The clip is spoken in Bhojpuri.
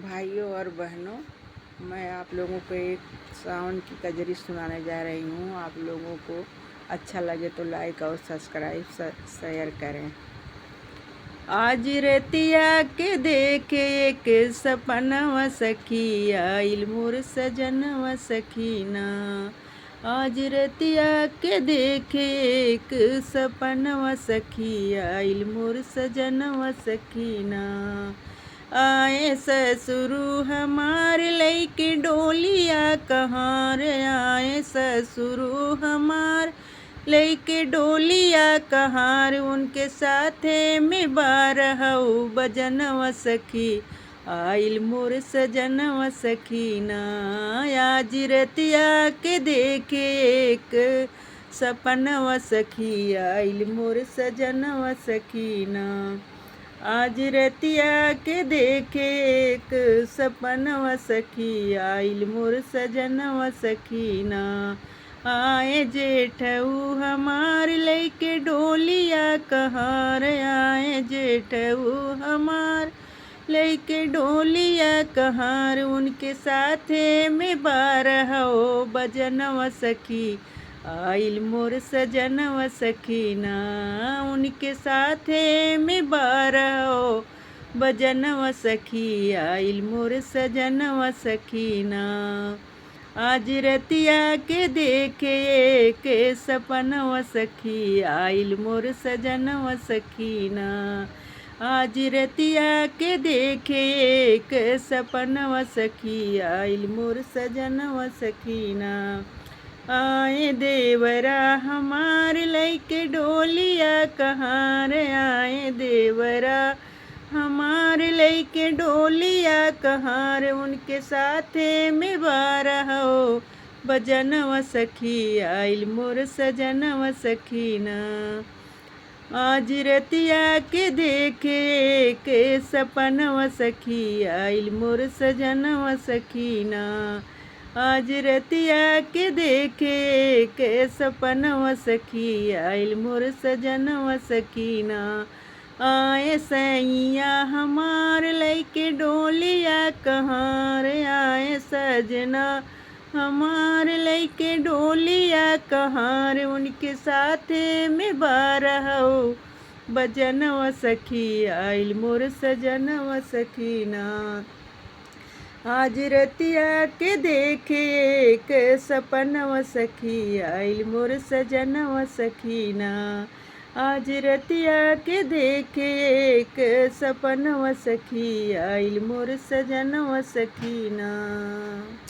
भाइयों और बहनों, मैं आप लोगों को एक सावन की कजरी सुनाने जा रही हूँ। आप लोगों को अच्छा लगे तो लाइक और सब्सक्राइब शेयर करें। आज रतिया के देखे एक सपनवा सखी, आइल मोर सजनवा सखीना। आज रतिया के देखे एक सपनवा सखी, आइल मोर सजनवा सखीना। आए ससुरु हमार लइके डोलिया कहाँ रे, आए ससुरु हमार लइके डोलिया कहाँ रे, उनके साथे में बारहु बजनवा सखी, आइल मोर सजनवा सखीना। आज रतिया के देखे एक सपनवा सखी, आइल मोर सजनवा सखीना। आज रतिया के देखे एक सपनवा सखी, आइल मोर सजनवा सखीना। आए जेठऊ हमार लइके डोलिया कहाँ रे, आए जेठऊ हमार लइके डोलिया कहाँ रे, उनके साथे में बारहु बजनवा सखी, आइल मोर सजनवा सखीना। उनके साथे में बारहु बजनवा सखी, आइल मोर सजनवा सखीना। आज रतिया के देखे एक सपनवा सखी, आइल मोर सजनवा सखीना। आज रतिया के देखे एक सपनवा सखी, आइल मोर सजनवा सखीना। आए देवरा हमार लइके डोलिया कहाँ रे, आए देवरा हमार लइके डोलिया कहाँ रे, उनके साथे में बारहु बजनवा सखी, आइल मोर सजनवा सखीना। आज रतिया के देखे एक सपनवा सखी, आइल मोर सजनवा सखीना। आज रतिया के देखे एक सपनवा सखी, आइल मोर सजनवा सखीना। आए सैया हमार लइके डोलिया कहाँ रे, आए सजना हमार लइके डोलिया कहाँ रे, उनके साथे में बारहु बजनवा सखी, आइल मोर सजनवा सखीना। आज रतिया के देखे एक सपनवा सखी, आइल मोर सजनवा सखीना। आज रतिया के देखे एक सपनवा सखी, आइल मोर सजनवा सखीना।